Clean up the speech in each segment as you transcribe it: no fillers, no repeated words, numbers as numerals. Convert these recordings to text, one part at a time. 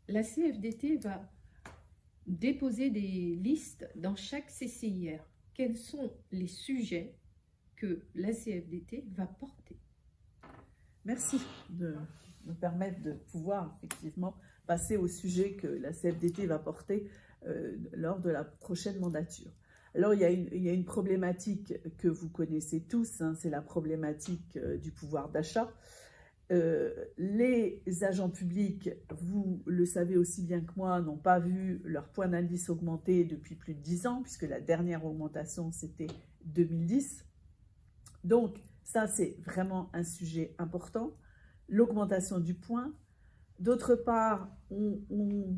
la CFDT va déposer des listes dans chaque CCIR. Quels sont les sujets que la CFDT va porter? Merci de me permettre de pouvoir effectivement passer au sujet que la CFDT va porter lors de la prochaine mandature. Alors, il y a une problématique que vous connaissez tous, hein, c'est la problématique du pouvoir d'achat. Les agents publics, vous le savez aussi bien que moi, n'ont pas vu leur point d'indice augmenter depuis plus de 10 ans, puisque la dernière augmentation, c'était 2010. Donc, ça, c'est vraiment un sujet important, l'augmentation du point. D'autre part, on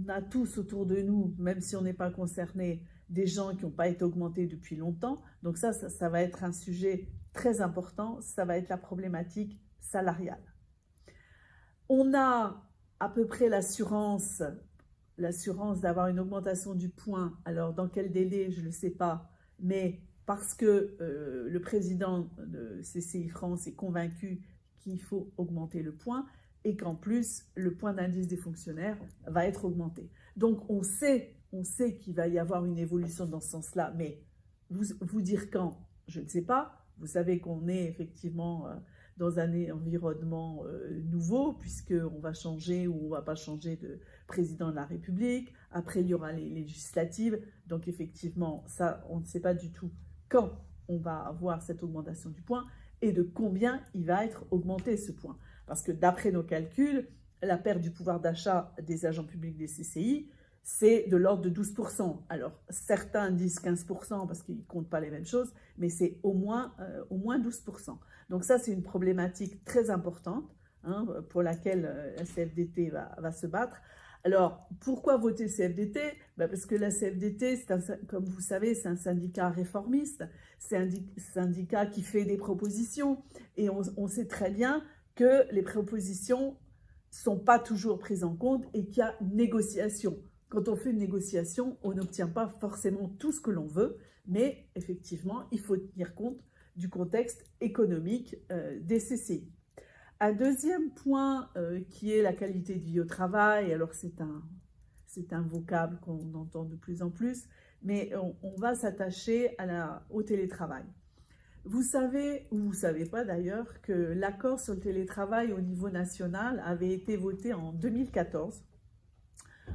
a tous autour de nous, même si on n'est pas concerné, des gens qui n'ont pas été augmentés depuis longtemps. Donc ça va être un sujet très important, ça va être la problématique salariale. On a à peu près l'assurance d'avoir une augmentation du point. Alors, dans quel délai, je ne le sais pas, mais parce que le président de CCI France est convaincu qu'il faut augmenter le point et qu'en plus, le point d'indice des fonctionnaires va être augmenté. Donc, on sait qu'il va y avoir une évolution dans ce sens-là, mais vous dire quand, je ne sais pas. Vous savez qu'on est effectivement dans un environnement nouveau, puisqu'on va changer ou on ne va pas changer de président de la République. Après, il y aura les législatives. Donc, effectivement, ça, on ne sait pas du tout quand on va avoir cette augmentation du point et de combien il va être augmenté ce point. Parce que d'après nos calculs, la perte du pouvoir d'achat des agents publics des CCI, c'est de l'ordre de 12%. Alors, certains disent 15% parce qu'ils ne comptent pas les mêmes choses, mais c'est au moins 12%. Donc ça, c'est une problématique très importante, hein, pour laquelle la CFDT va se battre. Alors, pourquoi voter CFDT? Parce que la CFDT, comme vous savez, c'est un syndicat réformiste, c'est un syndicat qui fait des propositions, et on sait très bien que les propositions ne sont pas toujours prises en compte et qu'il y a négociation. Quand on fait une négociation, on n'obtient pas forcément tout ce que l'on veut, mais effectivement, il faut tenir compte du contexte économique des CCI. Un deuxième point qui est la qualité de vie au travail, alors c'est un vocable qu'on entend de plus en plus, mais on va s'attacher au télétravail. Vous savez, ou vous ne savez pas d'ailleurs, que l'accord sur le télétravail au niveau national avait été voté en 2014.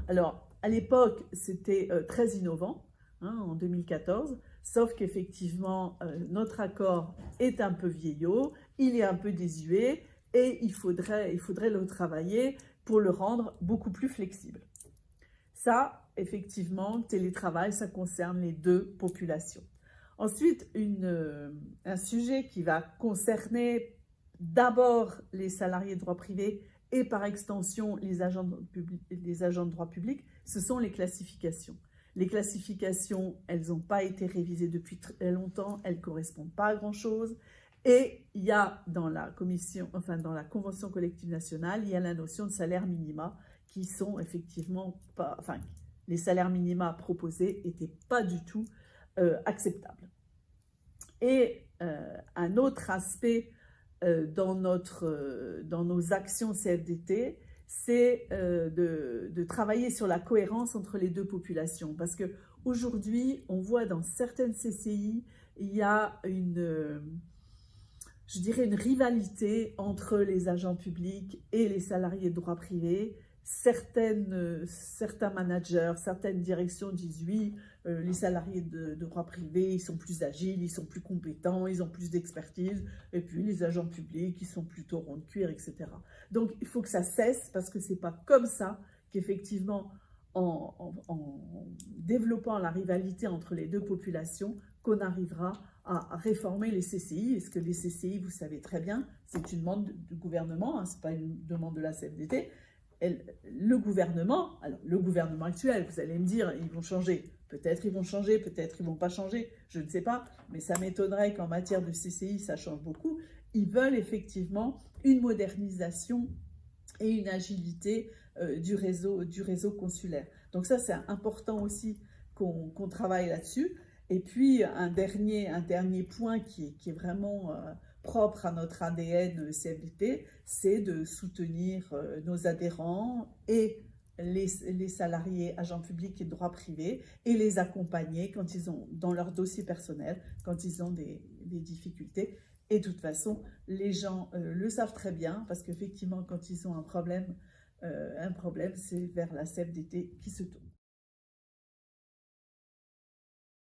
Alors, à l'époque, c'était très innovant, hein, en 2014, sauf qu'effectivement, notre accord est un peu vieillot, il est un peu désuet, et il faudrait le travailler pour le rendre beaucoup plus flexible. Ça, effectivement, le télétravail, ça concerne les deux populations. Ensuite, un sujet qui va concerner d'abord les salariés de droit privé et par extension les agents de droit public, ce sont les classifications. Les classifications, elles n'ont pas été révisées depuis très longtemps, elles ne correspondent pas à grand-chose. Et il y a dans la convention collective nationale, il y a la notion de salaire minima qui sont effectivement pas, les salaires minima proposés n'étaient pas du tout acceptables. Et un autre aspect dans nos actions CFDT, c'est de travailler sur la cohérence entre les deux populations. Parce qu'aujourd'hui, on voit dans certaines CCI, il y a je dirais une rivalité entre les agents publics et les salariés de droit privé. Certains managers, certaines directions disent oui, les salariés de droit privé, ils sont plus agiles, ils sont plus compétents, ils ont plus d'expertise, et puis les agents publics, ils sont plutôt ronds de cuir, etc. Donc, il faut que ça cesse, parce que c'est pas comme ça qu'effectivement, en développant la rivalité entre les deux populations, qu'on arrivera à réformer les CCI, parce que les CCI, vous savez très bien, c'est une demande du gouvernement, hein, ce n'est pas une demande de la CFDT. Le gouvernement actuel, vous allez me dire, ils vont changer. Peut-être ils vont changer, peut-être ils ne vont pas changer, je ne sais pas, mais ça m'étonnerait qu'en matière de CCI, ça change beaucoup. Ils veulent effectivement une modernisation et une agilité du réseau consulaire. Donc ça, c'est important aussi qu'on travaille là-dessus. Et puis, un dernier point qui est vraiment propre à notre ADN CFDT, c'est de soutenir nos adhérents et les salariés agents publics et de droit privé et les accompagner quand ils ont, dans leur dossier personnel, quand ils ont des difficultés. Et de toute façon, les gens le savent très bien parce qu'effectivement, quand ils ont un problème, c'est vers la CFDT qui se tourne.